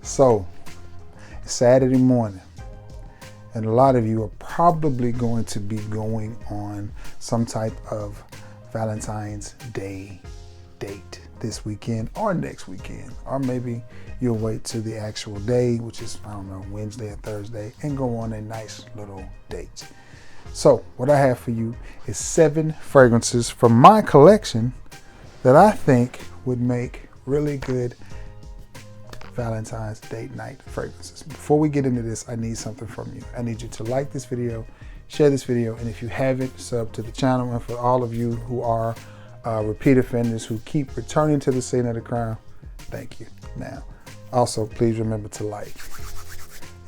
So, it's Saturday morning, and a lot of you are probably going to be going on some type of Valentine's Day date this weekend or next weekend, or maybe you'll wait to the actual day, which is, I don't know, Wednesday or Thursday, and go on a nice little date. So what I have for you is 7 fragrances from my collection that I think would make really good Valentine's date night fragrances. Before we get into this, I need something from you. I need you to like this video, share this video, and if you haven't, sub to the channel. And for all of you who are repeat offenders who keep returning to the scene of the crime, thank you. Now, also, please remember to like.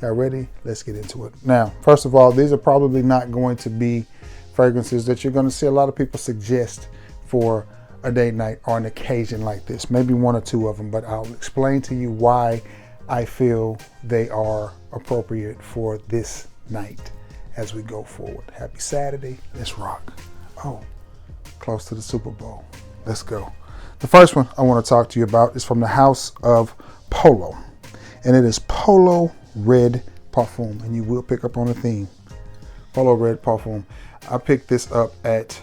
Y'all ready? Let's get into it. Now, first of all, these are probably not going to be fragrances that you're going to see a lot of people suggest for a date night or an occasion like this. Maybe 1 or 2 of them, but I'll explain to you why I feel they are appropriate for this night as we go forward. Happy Saturday. Let's rock. Oh, close to the Super Bowl. Let's go. The first one I want to talk to you about is from the house of Polo, and it is Polo Red Perfume, and you will pick up on the theme. Polo Red Perfume. I picked this up at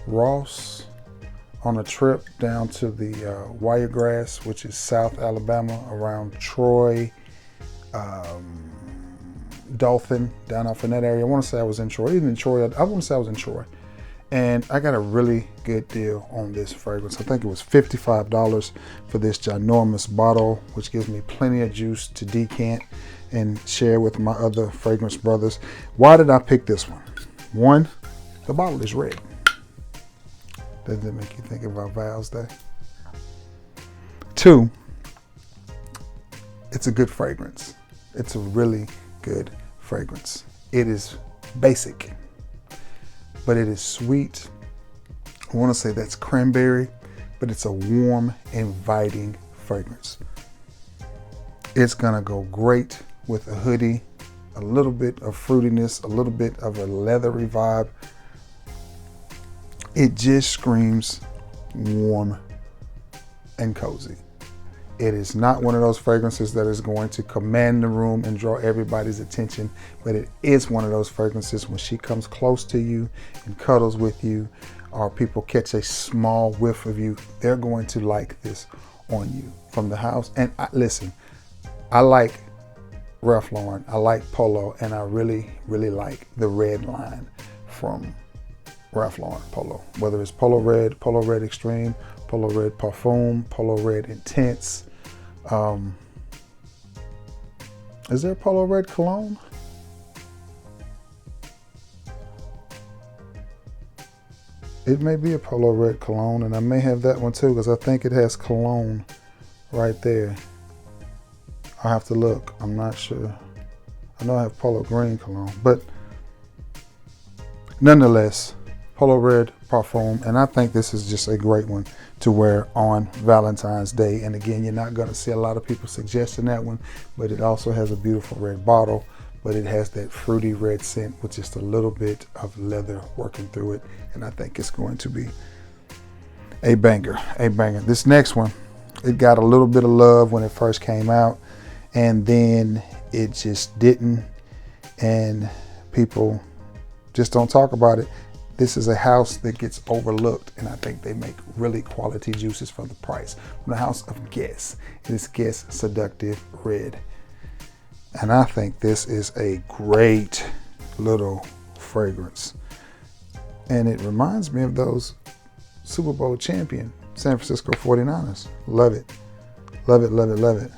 Ross on a trip down to the Wiregrass, which is South Alabama, around Troy, Dothan, down off in that area. I want to say I was in Troy. Even in Troy, I want to say I was in Troy. And I got a really good deal on this fragrance. I think it was $55 for this ginormous bottle, which gives me plenty of juice to decant and share with my other fragrance brothers. Why did I pick this one? 1, the bottle is red. Doesn't that make you think about Val's Day? 2, it's a good fragrance. It's a really good fragrance. It is basic, but it is sweet. I want to say that's cranberry, but it's a warm, inviting fragrance. It's gonna go great with a hoodie, a little bit of fruitiness, a little bit of a leathery vibe. It just screams warm and cozy. It is not one of those fragrances that is going to command the room and draw everybody's attention, but it is one of those fragrances when she comes close to you and cuddles with you, or people catch a small whiff of you, they're going to like this on you from the house. And listen, I like Ralph Lauren, I like Polo, and I really, really like the red line from Ralph Lauren Polo, whether it's Polo Red Extreme, Polo Red Perfume, Polo Red Intense. Is there Polo Red Cologne? It may be a Polo Red Cologne, and I may have that one too, because I think it has cologne right there. I'll have to look, I'm not sure. I know I have Polo Green Cologne, but nonetheless, Polo Red Perfume, and I think this is just a great one to wear on Valentine's Day. And again, you're not going to see a lot of people suggesting that one, but it also has a beautiful red bottle, but it has that fruity red scent with just a little bit of leather working through it, and I think it's going to be a banger, a banger. This next one, it got a little bit of love when it first came out, and then it just didn't, and people just don't talk about it. This is a house that gets overlooked, and I think they make really quality juices for the price. From the house of Guess, it is Guess Seductive Red. And I think this is a great little fragrance. And it reminds me of those Super Bowl champion San Francisco 49ers. Love it. Love it, love it, love it.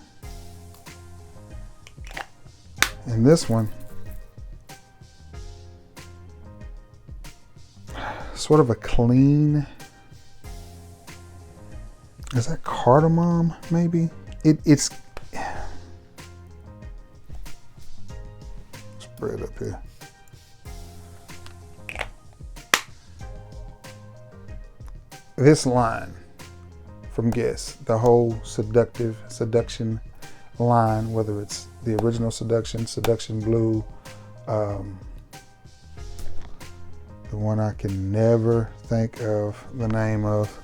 And this one, sort of a clean, is that cardamom maybe? It's spread up here. This line from Guess, the whole seduction line, whether it's the original Seduction Blue, the one I can never think of the name of.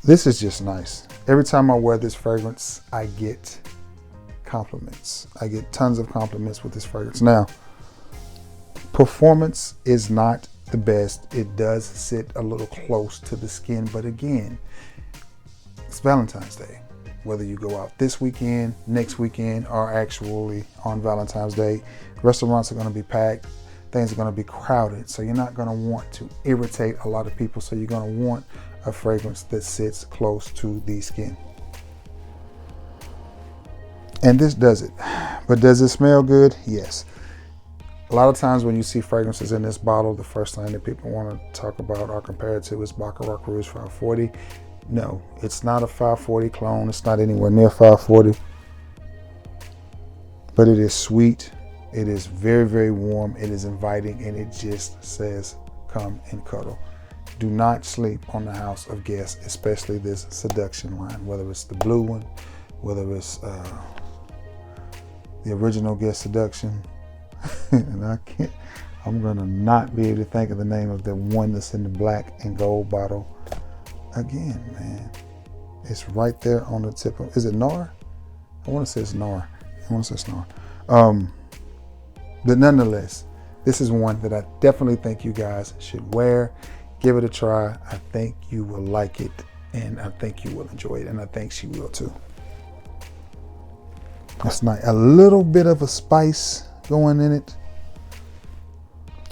This is just nice. Every time I wear this fragrance, I get compliments. I get tons of compliments with this fragrance. Now, performance is not the best. It does sit a little close to the skin, but again, it's Valentine's Day. Whether you go out this weekend, next weekend, or actually on Valentine's Day, restaurants are going to be packed. Things are going to be crowded. So you're not going to want to irritate a lot of people. So you're going to want a fragrance that sits close to the skin. And this does it. But does it smell good? Yes. A lot of times when you see fragrances in this bottle, the first thing that people want to talk about or compare it to is Baccarat Rouge 540. No, it's not a 540 clone. It's not anywhere near 540. But it is sweet. It is very, very warm. It is inviting, and it just says, come and cuddle. Do not sleep on the House of Guess, especially this Seduction line, whether it's the blue one, whether it's the original Guess Seduction. And I'm going to not be able to think of the name of the one that's in the black and gold bottle. Again, man, it's right there on the tip of, is it Nar? I want to say it's Nar. But nonetheless, this is one that I definitely think you guys should wear. Give it a try. I think you will like it, and I think you will enjoy it, and I think she will too. That's nice. A little bit of a spice going in it.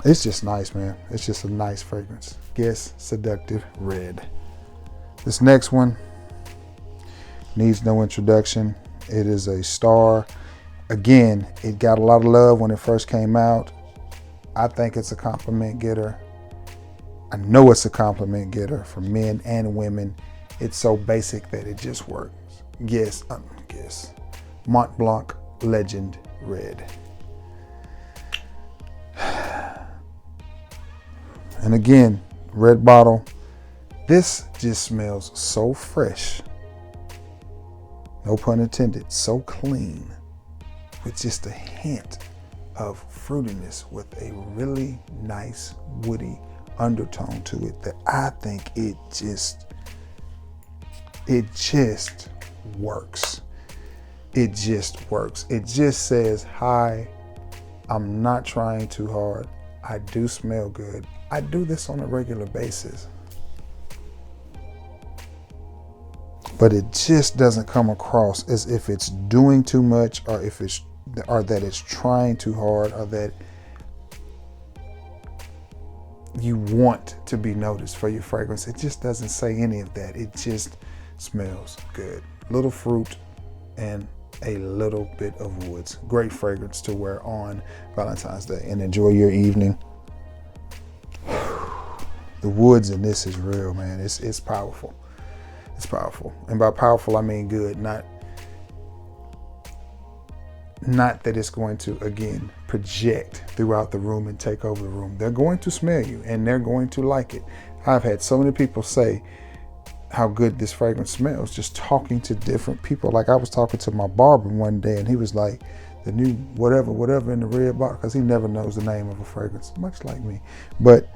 It's just nice, man. It's just a nice fragrance. Guess Seductive Red. This next one needs no introduction. It is a star. Again, it got a lot of love when it first came out. I think it's a compliment getter. I know it's a compliment getter for men and women. It's so basic that it just works. Guess Mont Blanc Legend Red. And again, red bottle. This just smells so fresh. No pun intended, so clean. With just a hint of fruitiness with a really nice woody undertone to it that I think it just works. It just works. It just says, hi, I'm not trying too hard. I do smell good. I do this on a regular basis. But it just doesn't come across as if it's doing too much, or that it's trying too hard, or that you want to be noticed for your fragrance. It just doesn't say any of that. It just smells good. Little fruit and a little bit of woods. Great fragrance to wear on Valentine's Day and enjoy your evening. The woods in this is real, man. It's powerful. It's powerful. And by powerful, I mean good. Not that it's going to, again, project throughout the room and take over the room. They're going to smell you, and they're going to like it. I've had so many people say how good this fragrance smells just talking to different people. Like I was talking to my barber one day, and he was like, the new whatever in the red bottle, because he never knows the name of a fragrance, much like me. But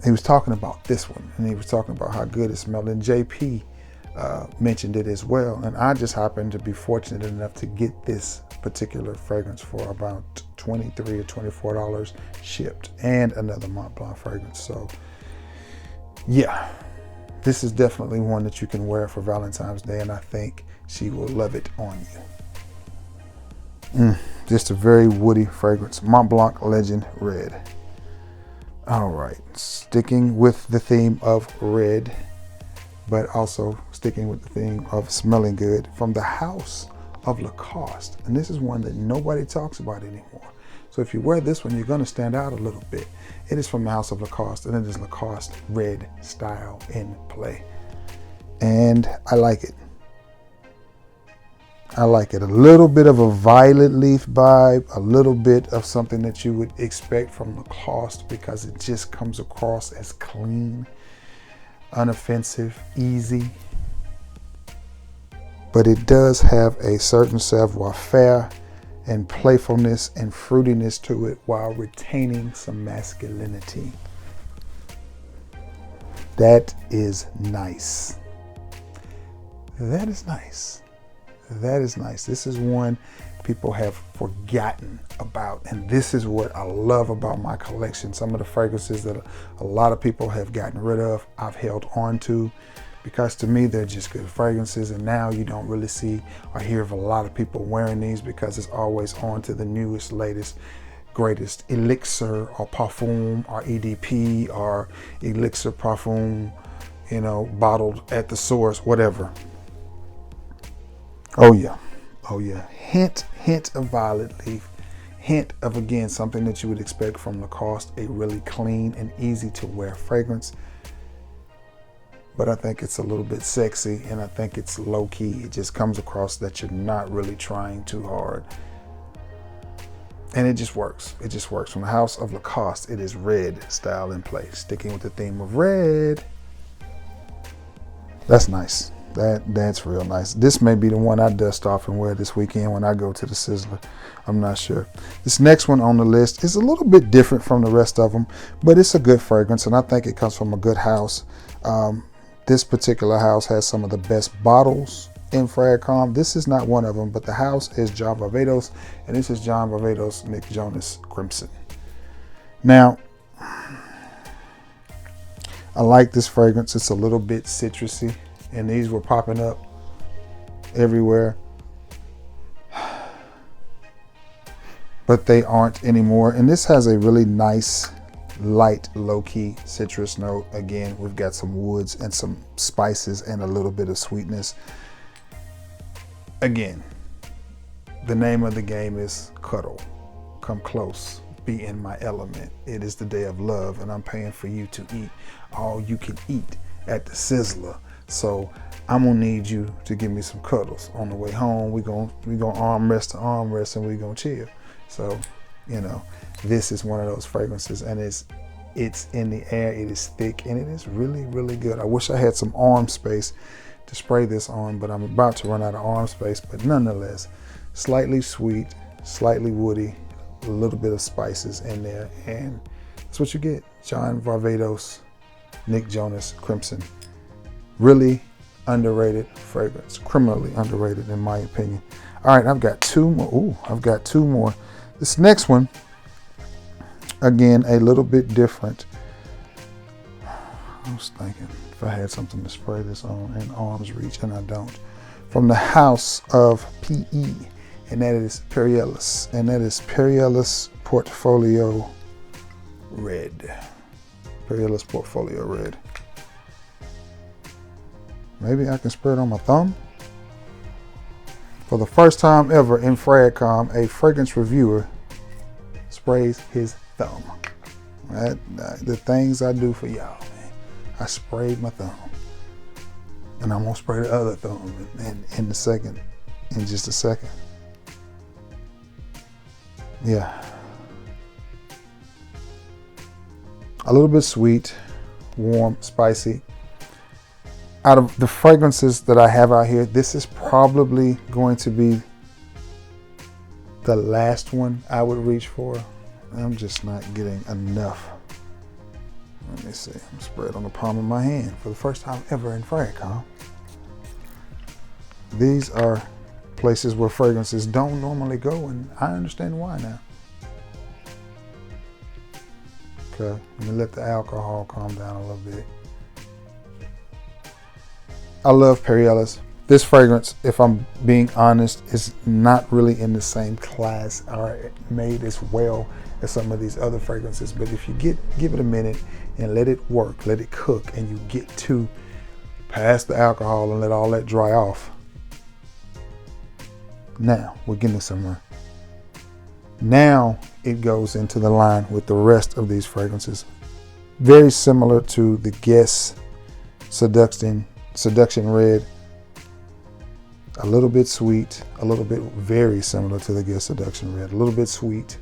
he was talking about this one, and he was talking about how good it smelled. And JP mentioned it as well. And I just happened to be fortunate enough to get this particular fragrance for about $23 or $24 shipped, and another Mont Blanc fragrance. So yeah, this is definitely one that you can wear for Valentine's Day, and I think she will love it on you. Just a very woody fragrance. Mont Blanc Legend Red. All right, sticking with the theme of red, but also sticking with the theme of smelling good, from the house of LaCoste. And this is one that nobody talks about anymore. So if you wear this one, you're going to stand out a little bit. It is from the house of LaCoste, and it is LaCoste Red Style in Play. And I like it. I like it. A little bit of a violet leaf vibe, a little bit of something that you would expect from LaCoste, because it just comes across as clean, unoffensive, easy. But it does have a certain savoir-faire and playfulness and fruitiness to it while retaining some masculinity. That is nice. That is nice. That is nice. This is one people have forgotten about, and this is what I love about my collection. Some of the fragrances that a lot of people have gotten rid of, I've held on to, because to me they're just good fragrances, and now you don't really see or hear of a lot of people wearing these because it's always on to the newest, latest, greatest elixir or parfum or EDP or elixir parfum, you know, bottled at the source, whatever. Oh yeah, oh yeah. Hint of violet leaf, hint of, again, something that you would expect from LaCoste, a really clean and easy to wear fragrance. But I think it's a little bit sexy, and I think it's low key. It just comes across that you're not really trying too hard. And it just works. It just works. From the house of LaCoste, it is red style in place. Sticking with the theme of red. That's nice. That's real nice. This may be the one I dust off and wear this weekend when I go to the Sizzler. I'm not sure. This next one on the list is a little bit different from the rest of them, but it's a good fragrance, and I think it comes from a good house. This particular house has some of the best bottles in Fragcom. This is not one of them, but the house is Johnvados, and this is Johnvados Nick Jonas Crimson. Now, I like this fragrance. It's a little bit citrusy, and these were popping up everywhere, but they aren't anymore. And this has a really nice, light, low-key citrus note. Again, we've got some woods and some spices and a little bit of sweetness. Again, the name of the game is cuddle. Come close, be in my element. It is the day of love, and I'm paying for you to eat all you can eat at the Sizzler. So I'm gonna need you to give me some cuddles on the way home. We gonna arm rest to arm rest, and we gonna chill. So, you know, this is one of those fragrances, and it's in the air. It is thick, and it is really, really good. I wish I had some arm space to spray this on, but I'm about to run out of arm space. But nonetheless, slightly sweet, slightly woody, a little bit of spices in there, and that's what you get. Johnvados Nick Jonas Crimson. Really underrated fragrance, criminally underrated in my opinion. All right, I've got two more. Ooh, I've got two more. This next one, again, a little bit different. I was thinking if I had something to spray this on in arm's reach, and I don't. From the house of PE, and that is Perle, and that is Perle Portfolio Red. Perle Portfolio Red. Maybe I can spray it on my thumb. For the first time ever in Fragcom, a fragrance reviewer sprays his thumb. The things I do for y'all, man. I sprayed my thumb, and I'm gonna spray the other thumb in just a second. Yeah, a little bit sweet, warm, spicy. Out of the fragrances that I have out here, this is probably going to be the last one I would reach for. I'm just not getting enough. Let me see. I'm spread on the palm of my hand for the first time ever in Fragcom. These are places where fragrances don't normally go, and I understand why now. Okay, let me let the alcohol calm down a little bit. I love Perle. This fragrance, if I'm being honest, is not really in the same class or made as well as some of these other fragrances. But if you give it a minute and let it work, let it cook, and you get to past the alcohol and let all that dry off, now we're getting somewhere. Now it goes into the line with the rest of these fragrances. Very similar to the Guess Seduction Red. A little bit sweet, a little bit very similar to the Guess Seduction Red. A little bit sweet.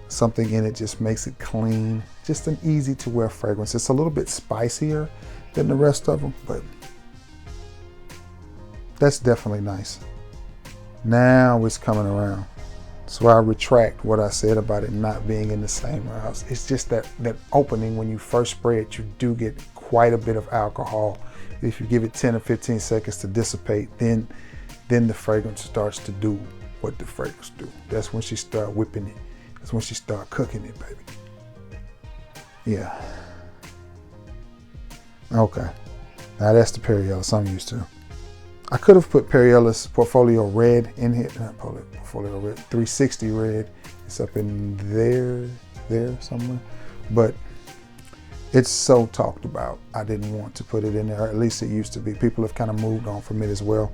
Something in it just makes it clean. Just an easy to wear fragrance. It's a little bit spicier than the rest of them, but that's definitely nice. Now it's coming around. So I retract what I said about it not being in the same house. It's just that opening when you first spray it, you do get quite a bit of alcohol If you give it 10 or 15 seconds to dissipate, then the fragrance starts to do what the fragrance do. That's when she start whipping it. That's when she start cooking it, baby. Yeah. Okay. Now that's the Perle I'm used to. I could have put Perle's Portfolio Red in here. Not Portfolio Red, 360 Red. It's up in there somewhere. But it's so talked about. I didn't want to put it in there. At least it used to be. People have kind of moved on from it as well.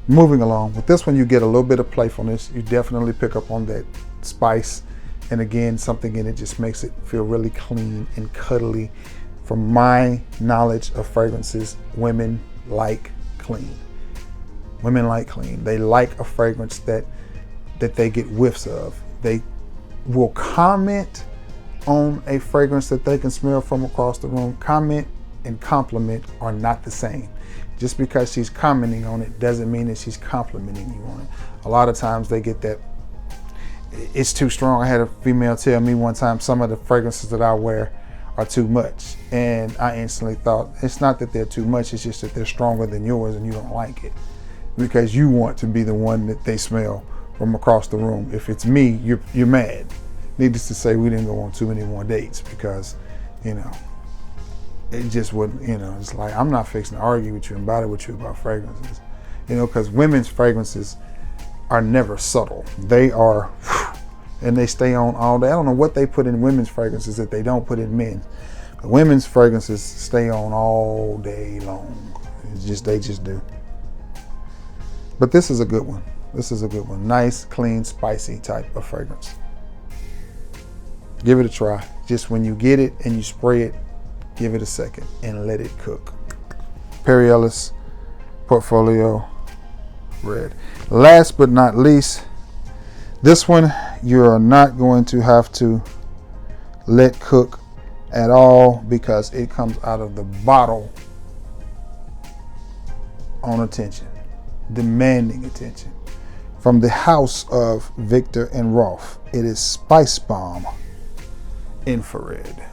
Moving along. With this one, you get a little bit of playfulness. You definitely pick up on that spice. And again, something in it just makes it feel really clean and cuddly. From my knowledge of fragrances, women like clean. Women like clean. They like a fragrance that they get whiffs of. They will comment on a fragrance that they can smell from across the room. Comment and compliment are not the same. Just because she's commenting on it doesn't mean that she's complimenting you on it. A lot of times they get that it's too strong. I had a female tell me one time some of the fragrances that I wear are too much. And I instantly thought, it's not that they're too much, it's just that they're stronger than yours and you don't like it. Because you want to be the one that they smell from across the room. If it's me, you're mad. Needless to say, we didn't go on too many more dates because, you know, it just wouldn't, you know, it's like, I'm not fixing to argue with you and battle with you about fragrances. You know, because women's fragrances are never subtle. They are, and they stay on all day. I don't know what they put in women's fragrances that they don't put in men's. But women's fragrances stay on all day long. It's just, they just do. But this is a good one. This is a good one. Nice, clean, spicy type of fragrance. Give it a try. Just when you get it and you spray it, give it a second and let it cook. Perle's Portfolio Red. Last but not least, this one you're not going to have to let cook at all because it comes out of the bottle on attention, demanding attention. From the house of Viktor and Rolf, it is Spice Bomb Infrared.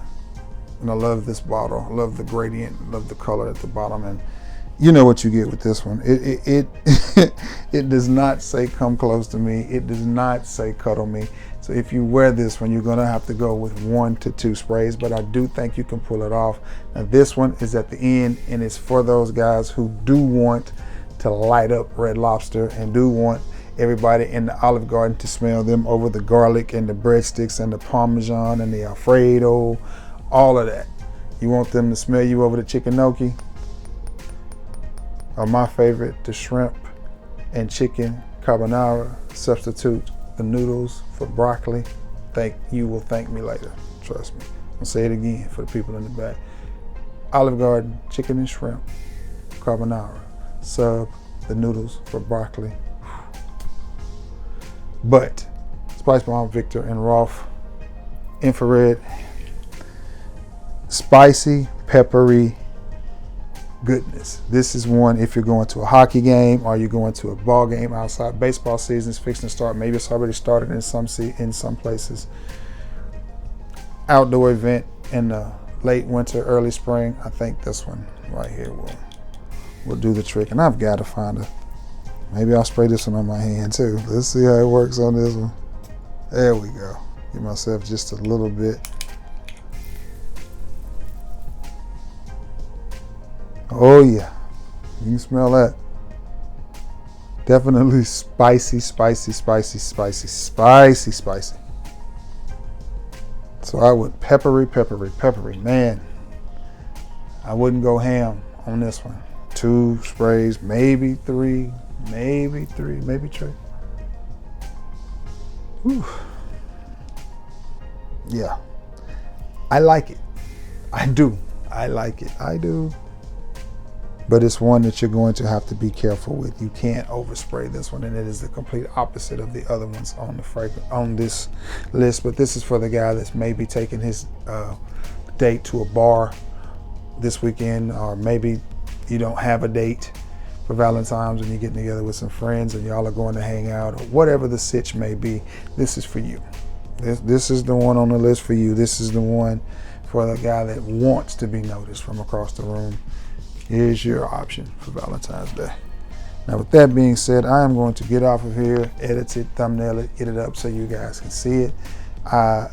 And I love this bottle. I love the gradient, I love the color at the bottom, and you know what you get with this one. It does not say come close to me. It does not say cuddle me. So if you wear this one, you're gonna have to go with 1 to 2 sprays, but I do think you can pull it off. Now this one is at the end and it's for those guys who do want to light up Red Lobster and do want everybody in the Olive Garden to smell them over the garlic and the breadsticks and the Parmesan and the Alfredo, all of that. You want them to smell you over the chicken gnocchi, or my favorite, the shrimp and chicken carbonara. Substitute the noodles for broccoli. You will thank me later, trust me. I'll say it again for the people in the back. Olive Garden, chicken and shrimp, carbonara. Sub the noodles for broccoli. But Spice Bomb, Viktor and Rolf Infrared, spicy, peppery goodness. This is one if you're going to a hockey game or you're going to a ball game outside. Baseball season's fixing to start. Maybe it's already started in some places. Outdoor event in the late winter, early spring. I think this one right here will do the trick. And I've got to find a. Maybe I'll spray this one on my hand too. Let's see how it works on this one. There we go. Give myself just a little bit. Oh yeah, you can smell that. Definitely spicy, spicy, spicy, spicy, spicy, spicy. So I would peppery, peppery, peppery. Man, I wouldn't go ham on this one. 2 sprays, maybe 3, maybe 3, maybe 3. Whew. Yeah, I like it. I do. I like it. I do. But it's one that you're going to have to be careful with. You can't overspray this one, and it is the complete opposite of the other ones on this list. But this is for the guy that's maybe taking his date to a bar this weekend, or maybe you don't have a date for Valentine's and you're getting together with some friends and y'all are going to hang out, or whatever the sitch may be. This is for you. This is the one on the list for you. This is the one for the guy that wants to be noticed from across the room. Here's your option for Valentine's Day. Now with that being said, I am going to get off of here, edit it, thumbnail it, get it up so you guys can see it.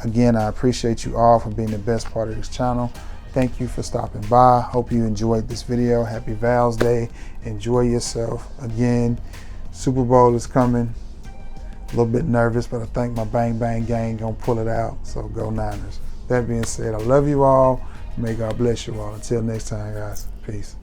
Again, I appreciate you all for being the best part of this channel. Thank you for stopping by. Hope you enjoyed this video. Happy Val's Day. Enjoy yourself. Again, Super Bowl is coming. A little bit nervous, but I think my Bang Bang gang gonna pull it out. So go Niners. That being said, I love you all. May God bless you all. Until next time, guys. Peace.